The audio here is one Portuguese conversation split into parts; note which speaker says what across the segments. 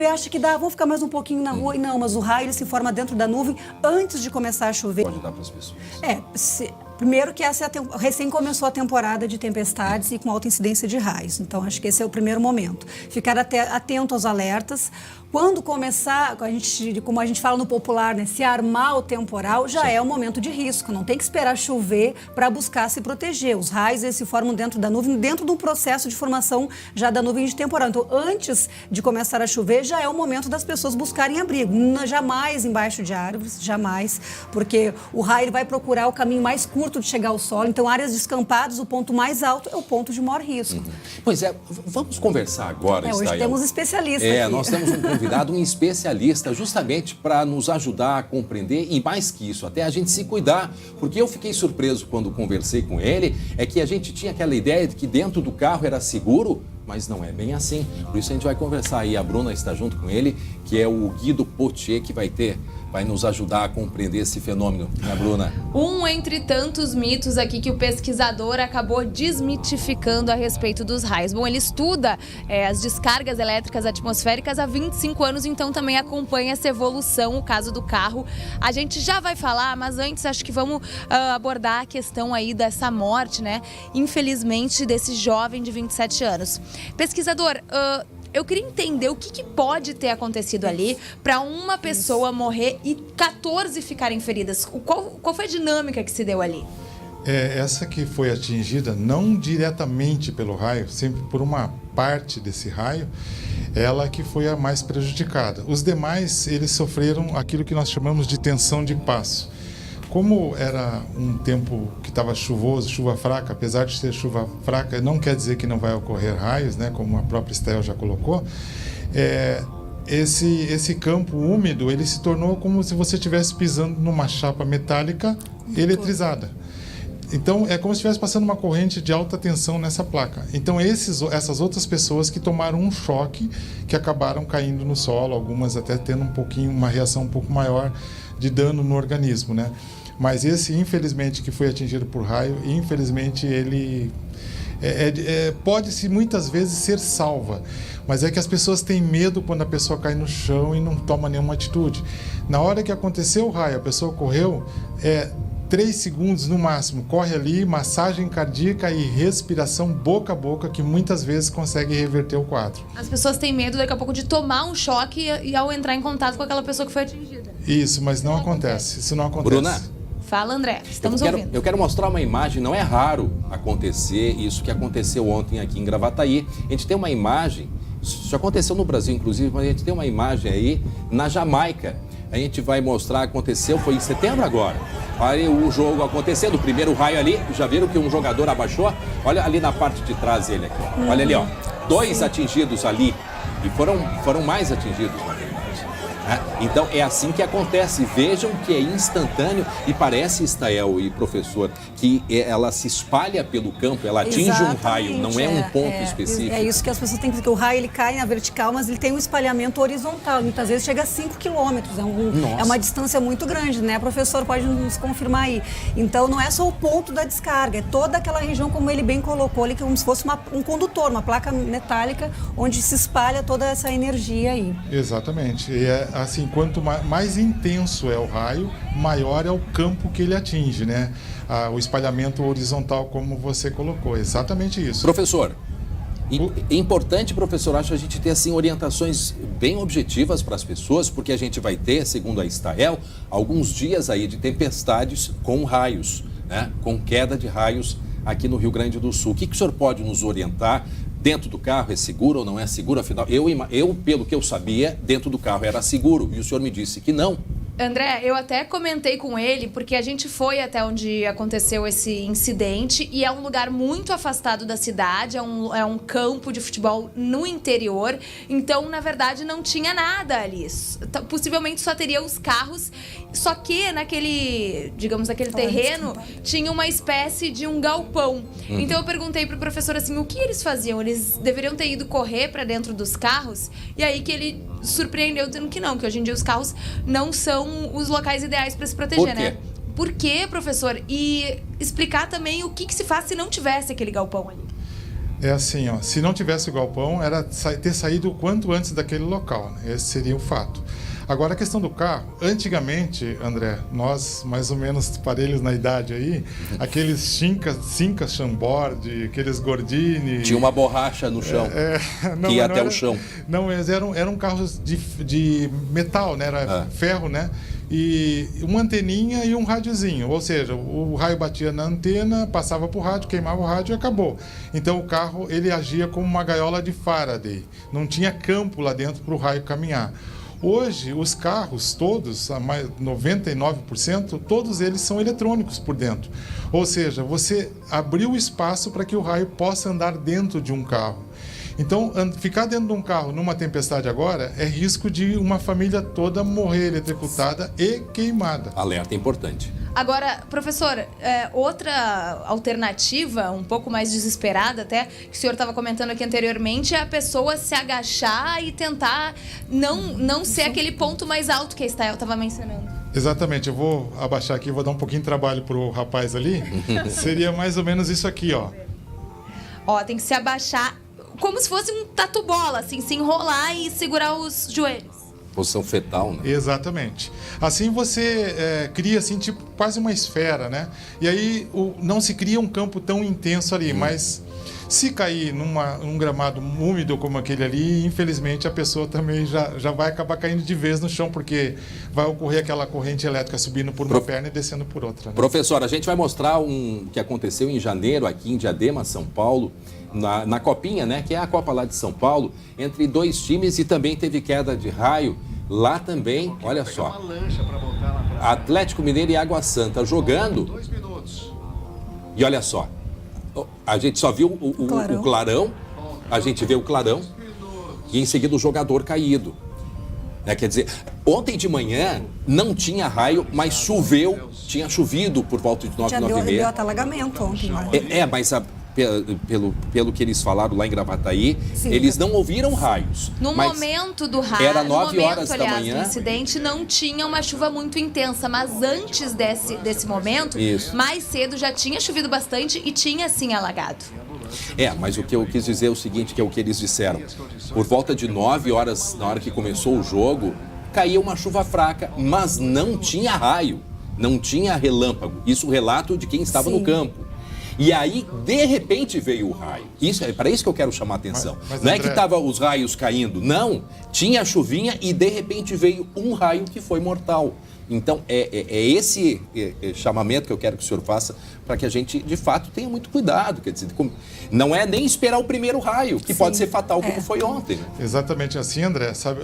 Speaker 1: Eu acho que dá, vamos ficar mais um pouquinho na rua. E não, mas o raio ele se forma dentro da nuvem antes de começar a chover.
Speaker 2: Pode dar para as pessoas.
Speaker 1: Primeiro que essa recém começou a temporada de tempestades e com alta incidência de raios. Então, acho que esse é o primeiro momento. Ficar atento aos alertas. Quando começar, como a gente fala no popular, né, se armar o temporal, já é um momento de risco. Não tem que esperar chover para buscar se proteger. Os raios eles se formam dentro da nuvem, dentro do processo de formação já da nuvem de temporal. Então, antes de começar a chover, já é o momento das pessoas buscarem abrigo. Jamais embaixo de árvores, jamais, porque o raio ele vai procurar o caminho mais curto de chegar ao solo. Então, áreas descampadas, o ponto mais alto é o ponto de maior risco.
Speaker 2: Pois é, vamos conversar agora,
Speaker 1: hoje temos especialistas aqui.
Speaker 2: Nós temos um convidado, um especialista, justamente para nos ajudar a compreender e mais que isso, até a gente se cuidar. Porque eu fiquei surpreso quando conversei com ele, é que a gente tinha aquela ideia de que dentro do carro era seguro, mas não é bem assim. Por isso a gente vai conversar aí. A Bruna está junto com ele, que é o Guido Potier, que vai nos ajudar a compreender esse fenômeno, né, Bruna?
Speaker 3: Um entre tantos mitos aqui que o pesquisador acabou desmitificando a respeito dos raios. Bom, ele estuda as descargas elétricas atmosféricas há 25 anos, então também acompanha essa evolução, o caso do carro. A gente já vai falar, mas antes acho que vamos abordar a questão aí dessa morte, né? Infelizmente, desse jovem de 27 anos. Pesquisador, eu queria entender o que pode ter acontecido ali para uma pessoa morrer e 14 ficarem feridas. Qual foi a dinâmica que se deu ali?
Speaker 4: Essa que foi atingida não diretamente pelo raio, sempre por uma parte desse raio, ela que foi a mais prejudicada. Os demais, eles sofreram aquilo que nós chamamos de tensão de passo. Como era um tempo que estava chuvoso, chuva fraca, apesar de ser chuva fraca, não quer dizer que não vai ocorrer raios, né, como a própria Estel já colocou, esse campo úmido ele se tornou como se você estivesse pisando numa chapa metálica eletrizada. Então, é como se estivesse passando uma corrente de alta tensão nessa placa. Então, essas outras pessoas que tomaram um choque, que acabaram caindo no solo, algumas até tendo uma reação um pouco maior de dano no organismo, né? Mas esse, infelizmente, que foi atingido por raio, infelizmente, ele pode-se muitas vezes ser salva. Mas é que as pessoas têm medo quando a pessoa cai no chão e não toma nenhuma atitude. Na hora que aconteceu o raio, a pessoa correu, 3 segundos no máximo, corre ali, massagem cardíaca e respiração boca a boca, que muitas vezes consegue reverter o quadro.
Speaker 3: As pessoas têm medo daqui a pouco de tomar um choque e ao entrar em contato com aquela pessoa que foi atingida.
Speaker 4: Isso, mas não acontece. Isso não acontece.
Speaker 2: Bruna?
Speaker 3: Fala, André. Estamos ouvindo.
Speaker 2: Eu quero mostrar uma imagem, não é raro acontecer isso que aconteceu ontem aqui em Gravataí. A gente tem uma imagem, isso já aconteceu no Brasil, inclusive, mas a gente tem uma imagem aí na Jamaica. A gente vai mostrar, foi em setembro agora. Olha o jogo acontecendo, o primeiro raio ali, já viram que um jogador abaixou? Olha ali na parte de trás ele aqui, ó. Olha ali, ó. 2 atingidos ali, e foram mais atingidos, na verdade. Então é assim que acontece. Vejam que é instantâneo e parece, Estel e professor, que ela se espalha pelo campo, ela atinge um raio, não é um ponto específico.
Speaker 1: É isso que as pessoas têm que dizer, que o raio ele cai na vertical, mas ele tem um espalhamento horizontal, muitas vezes chega a 5 quilômetros, é uma distância muito grande, né? O professor pode nos confirmar aí. Então não é só o ponto da descarga, é toda aquela região, como ele bem colocou ali, como se fosse um condutor, uma placa metálica, onde se espalha toda essa energia aí.
Speaker 4: Exatamente. E assim, quanto mais intenso é o raio, maior é o campo que ele atinge, né? O espalhamento horizontal, como você colocou, exatamente isso.
Speaker 2: Professor, é importante, professor, acho a gente ter assim orientações bem objetivas para as pessoas, porque a gente vai ter, segundo a Estel, alguns dias aí de tempestades com raios, né? Com queda de raios aqui no Rio Grande do Sul. O que o senhor pode nos orientar? Dentro do carro é seguro ou não é seguro? Afinal, eu, pelo que eu sabia, dentro do carro era seguro. E o senhor me disse que não.
Speaker 3: André, eu até comentei com ele, porque a gente foi até onde aconteceu esse incidente e é um lugar muito afastado da cidade, é um campo de futebol no interior, então, na verdade, não tinha nada ali. Possivelmente só teria os carros, só que naquele terreno tinha uma espécie de um galpão. Então eu perguntei pro professor assim, o que eles faziam? Eles deveriam ter ido correr para dentro dos carros? E aí que ele surpreendeu dizendo que não, que hoje em dia os carros não são os locais ideais para se proteger, né? Por quê, professor? E explicar também o que se faz se não tivesse aquele galpão ali.
Speaker 4: É assim, ó, se não tivesse o galpão, era ter saído o quanto antes daquele local, né? Esse seria o fato. Agora, a questão do carro, antigamente, André, nós, mais ou menos parelhos na idade aí, aqueles Cinca Chambord, aqueles Gordini...
Speaker 2: Tinha uma borracha no chão, que ia até o chão.
Speaker 4: Não, mas eram carros de metal, né? Era ferro, né? E uma anteninha e um rádiozinho, ou seja, o raio batia na antena, passava para o rádio, queimava o rádio e acabou. Então o carro ele agia como uma gaiola de Faraday, não tinha campo lá dentro para o raio caminhar. Hoje, os carros todos, a mais 99%, todos eles são eletrônicos por dentro. Ou seja, você abriu espaço para que o raio possa andar dentro de um carro. Então, ficar dentro de um carro numa tempestade agora é risco de uma família toda morrer eletrocutada e queimada.
Speaker 2: Alerta importante.
Speaker 3: Agora, professor, outra alternativa, um pouco mais desesperada até, que o senhor estava comentando aqui anteriormente, é a pessoa se agachar e tentar não ser aquele ponto mais alto que a Estael estava mencionando.
Speaker 4: Exatamente, eu vou abaixar aqui, vou dar um pouquinho de trabalho para o rapaz ali. Seria mais ou menos isso aqui, ó.
Speaker 3: Ó, tem que se abaixar como se fosse um tatu-bola, assim, se enrolar e segurar os joelhos.
Speaker 2: Posição fetal, né?
Speaker 4: Exatamente. Assim você cria assim tipo quase uma esfera, né? E aí não se cria um campo tão intenso ali, mas se cair num gramado úmido como aquele ali, infelizmente a pessoa também já vai acabar caindo de vez no chão, porque vai ocorrer aquela corrente elétrica subindo por uma perna e descendo por outra, né?
Speaker 2: Professor, a gente vai mostrar o que aconteceu em janeiro aqui em Diadema, São Paulo, na Copinha, né? Que é a Copa lá de São Paulo, entre dois times, e também teve queda de raio lá também, olha só. Atlético Mineiro e Água Santa jogando. 2 minutos. E olha só, a gente só viu o clarão, a gente vê o clarão e em seguida o jogador caído. Quer dizer, ontem de manhã não tinha raio, mas choveu, tinha chovido por volta de 9, 9 e meia.
Speaker 1: Deu até alagamento ontem.
Speaker 2: Mas pelo que eles falaram lá em Gravataí, sim, eles não ouviram raios.
Speaker 3: No momento do raio,
Speaker 2: era 9 horas da manhã.
Speaker 3: Do incidente não tinha uma chuva muito intensa, mas antes desse momento, mais cedo já tinha chovido bastante e tinha sim alagado.
Speaker 2: Mas o que eu quis dizer é o seguinte, que é o que eles disseram. Por volta de 9 horas, na hora que começou o jogo, caiu uma chuva fraca, mas não tinha raio, não tinha relâmpago. Isso é o relato de quem estava no campo. E aí, de repente, veio o raio. É para isso que eu quero chamar a atenção. Mas não André... é que estavam os raios caindo, não. Tinha a chuvinha e, de repente, veio um raio que foi mortal. Então, é esse chamamento que eu quero que o senhor faça para que a gente, de fato, tenha muito cuidado. Quer dizer, não é nem esperar o primeiro raio, que pode ser fatal, como foi ontem. Né?
Speaker 4: Exatamente assim, André. Sabe,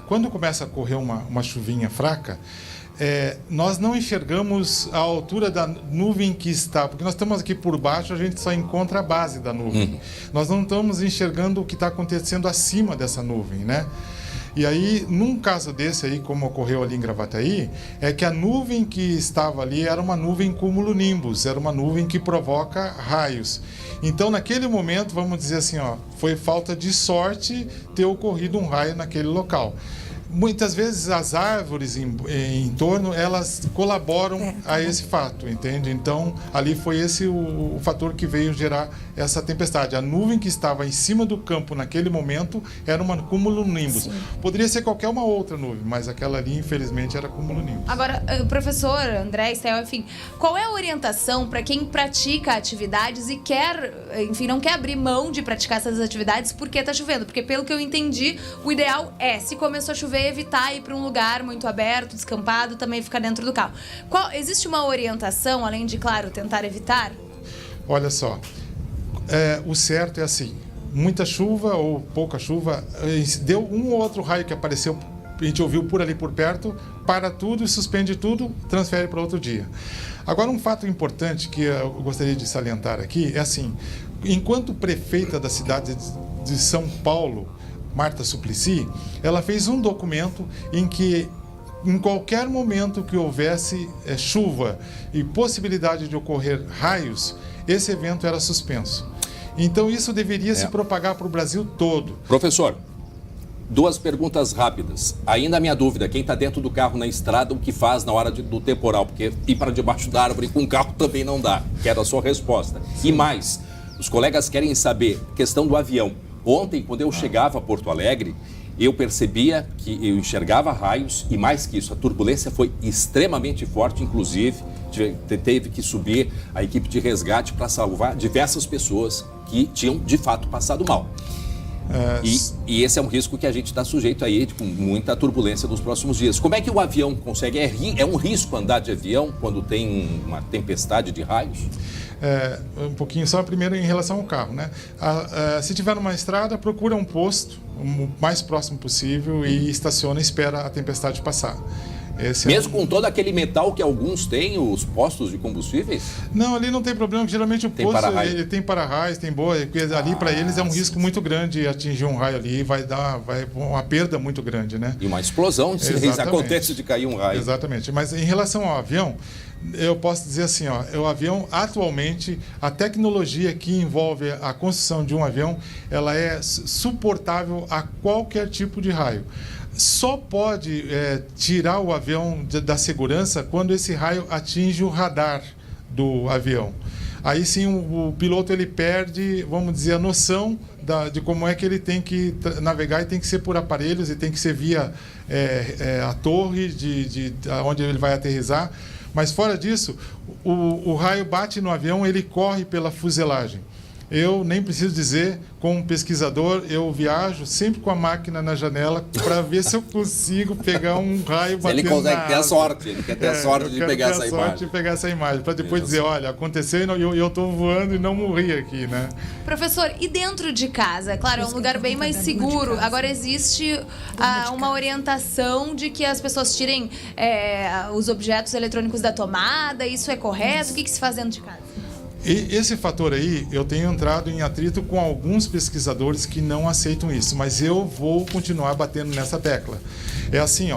Speaker 4: quando começa a correr uma chuvinha fraca, nós não enxergamos a altura da nuvem que está, porque nós estamos aqui por baixo, a gente só encontra a base da nuvem. Nós não estamos enxergando o que está acontecendo acima dessa nuvem, né? E aí, num caso desse aí, como ocorreu ali em Gravataí, é que a nuvem que estava ali era uma nuvem cumulonimbus, era uma nuvem que provoca raios. Então, naquele momento, vamos dizer assim, foi falta de sorte ter ocorrido um raio naquele local. Muitas vezes as árvores em torno, elas colaboram a esse fato, entende? Então, ali foi esse o fator que veio gerar essa tempestade. A nuvem que estava em cima do campo naquele momento era uma cumulonimbus. Sim. Poderia ser qualquer uma outra nuvem, mas aquela ali, infelizmente, era cumulonimbus.
Speaker 3: Agora, professor André, Estael, enfim, qual é a orientação para quem pratica atividades e não quer abrir mão de praticar essas atividades porque está chovendo? Porque, pelo que eu entendi, o ideal se começou a chover, evitar ir para um lugar muito aberto, descampado, também ficar dentro do carro. Existe uma orientação, além de, claro, tentar evitar?
Speaker 4: Olha só, o certo é assim, muita chuva ou pouca chuva, deu um ou outro raio que apareceu, a gente ouviu por ali por perto, para tudo e suspende tudo, transfere para outro dia. Agora, um fato importante que eu gostaria de salientar aqui é assim, enquanto prefeita da cidade de São Paulo, Marta Suplicy, ela fez um documento em que, em qualquer momento que houvesse chuva e possibilidade de ocorrer raios, esse evento era suspenso. Então, isso deveria se propagar para o Brasil todo.
Speaker 2: Professor, 2 perguntas rápidas. Ainda a minha dúvida, quem está dentro do carro na estrada, o que faz na hora do temporal? Porque ir para debaixo da árvore com o carro também não dá. Quero a sua resposta. E mais, Os colegas querem saber, questão do avião. Ontem, quando eu chegava a Porto Alegre, eu percebia que eu enxergava raios e, mais que isso, a turbulência foi extremamente forte, inclusive teve que subir a equipe de resgate para salvar diversas pessoas que tinham, de fato, passado mal. E esse é um risco que a gente está sujeito aí, com muita turbulência nos próximos dias. Como é que o avião consegue? É um risco andar de avião quando tem uma tempestade de raios?
Speaker 4: Um pouquinho só primeiro em relação ao carro, né? Se tiver numa estrada, procura um posto o mais próximo possível e estaciona e espera a tempestade passar.
Speaker 2: Mesmo com todo aquele metal que alguns têm, os postos de combustíveis?
Speaker 4: Não, ali não tem problema, porque geralmente o
Speaker 2: tem
Speaker 4: posto
Speaker 2: para-raio.
Speaker 4: Tem para-raios, tem boa, porque ali para eles é um risco muito grande atingir um raio ali, vai uma perda muito grande, né?
Speaker 2: E uma explosão se acontece de cair um raio.
Speaker 4: Exatamente, mas em relação ao avião, eu posso dizer assim, o avião atualmente, a tecnologia que envolve a construção de um avião, ela é suportável a qualquer tipo de raio. Só pode tirar o avião da segurança quando esse raio atinge o radar do avião. Aí sim o piloto ele perde, vamos dizer, a noção de como é que ele tem que navegar, e tem que ser por aparelhos, e tem que ser via a torre de onde ele vai aterrissar. Mas fora disso, o raio bate no avião, ele corre pela fuselagem. Eu nem preciso dizer, como pesquisador, eu viajo sempre com a máquina na janela para ver se eu consigo pegar um raio batendo
Speaker 2: ele consegue ter a
Speaker 4: asa.
Speaker 2: sorte, ele quer ter a sorte de pegar essa imagem.
Speaker 4: De pegar essa imagem, para depois dizer, olha, aconteceu e eu estou voando e não morri aqui, né?
Speaker 3: Professor, e dentro de casa? Claro, é um lugar bem mais seguro. Agora existe uma orientação de que as pessoas tirem os objetos eletrônicos da tomada. Isso é correto? O que se faz dentro de casa?
Speaker 4: E esse fator aí, eu tenho entrado em atrito com alguns pesquisadores que não aceitam isso, mas eu vou continuar batendo nessa tecla. É assim,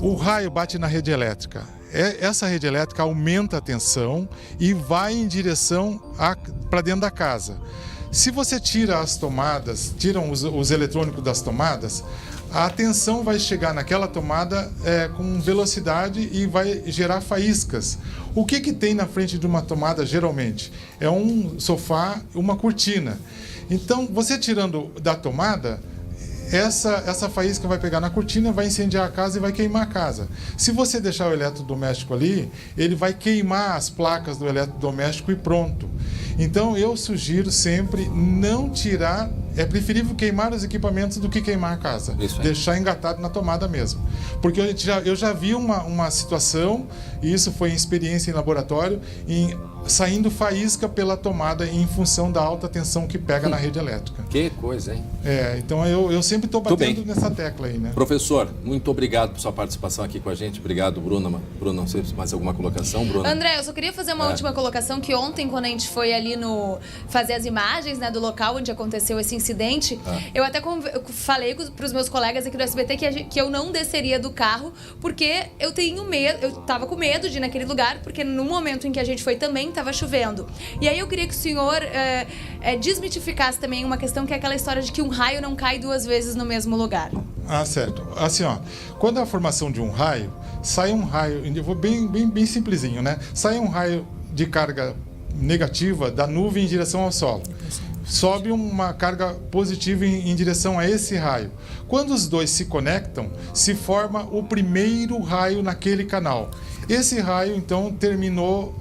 Speaker 4: o raio bate na rede elétrica. Essa rede elétrica aumenta a tensão e vai em direção para dentro da casa. Se você tira as tomadas, tiram os eletrônicos das tomadas, a tensão vai chegar naquela tomada com velocidade e vai gerar faíscas. O que tem na frente de uma tomada, geralmente? É um sofá, uma cortina. Então, você tirando da tomada, essa faísca vai pegar na cortina, vai incendiar a casa e vai queimar a casa. Se você deixar o eletrodoméstico ali, ele vai queimar as placas do eletrodoméstico e pronto. Então, eu sugiro sempre não tirar. É preferível queimar os equipamentos do que queimar a casa. Deixar engatado na tomada mesmo. Porque eu já vi uma situação, e isso foi em experiência em laboratório, saindo faísca pela tomada em função da alta tensão que pega na rede elétrica.
Speaker 2: Que coisa, hein?
Speaker 4: Então eu sempre estou batendo nessa tecla aí, né?
Speaker 2: Professor, muito obrigado por sua participação aqui com a gente. Obrigado, Bruna. Bruna, não sei se mais alguma colocação, Bruna.
Speaker 3: André, eu só queria fazer uma última colocação, que ontem, quando a gente foi ali fazer as imagens, né, do local onde aconteceu esse incidente, eu até falei para os meus colegas aqui do SBT que eu não desceria do carro, porque eu tenho medo, eu estava com medo de ir naquele lugar, porque no momento em que a gente foi também estava chovendo. E aí eu queria que o senhor desmitificasse também uma questão, que é aquela história de que um raio não cai duas vezes no mesmo lugar.
Speaker 4: Certo. Assim, quando a formação de um raio, sai um raio, eu vou bem simplesinho, né? Sai um raio de carga negativa da nuvem em direção ao solo. Sobe uma carga positiva em direção a esse raio. Quando os dois se conectam, se forma o primeiro raio naquele canal. Esse raio, então, terminou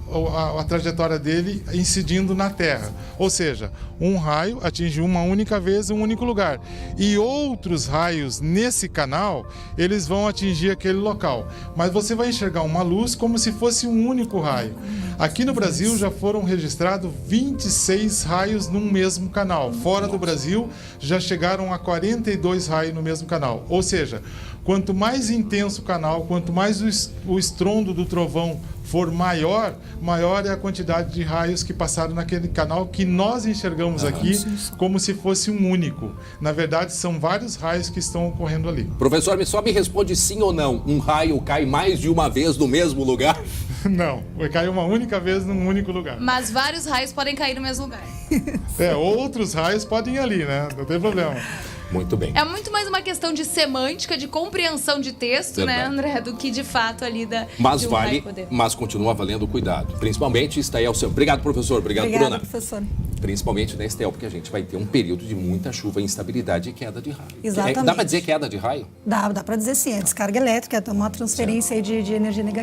Speaker 4: a trajetória dele incidindo na Terra. Ou seja, um raio atinge uma única vez um único lugar. E outros raios nesse canal, eles vão atingir aquele local. Mas você vai enxergar uma luz como se fosse um único raio. Aqui no Brasil já foram registrados 26 raios num mesmo canal. Fora do Brasil já chegaram a 42 raios no mesmo canal. Ou seja, quanto mais intenso o canal, quanto mais o estrondo do trovão for maior é a quantidade de raios que passaram naquele canal, que nós enxergamos aqui como se fosse um único. Na verdade, são vários raios que estão ocorrendo ali.
Speaker 2: Professor, só me responde sim ou não. Um raio cai mais de uma vez no mesmo lugar?
Speaker 4: Não, vai cair uma única vez num único lugar.
Speaker 3: Mas vários raios podem cair no mesmo lugar.
Speaker 4: Outros raios podem ir ali, né? Não tem problema.
Speaker 2: Muito bem.
Speaker 3: É muito mais uma questão de semântica, de compreensão de texto, né, André, do que de fato ali
Speaker 2: mas continua valendo cuidado. Principalmente está aí ao seu. Obrigado, professor. Obrigado,
Speaker 1: Obrigada,
Speaker 2: Bruna.
Speaker 1: professor.
Speaker 2: Principalmente na Estel, porque a gente vai ter um período de muita chuva, instabilidade e queda de raio.
Speaker 1: Exatamente.
Speaker 2: Dá para dizer queda de raio?
Speaker 1: Dá para dizer sim, é descarga elétrica, é uma transferência aí de energia negativa.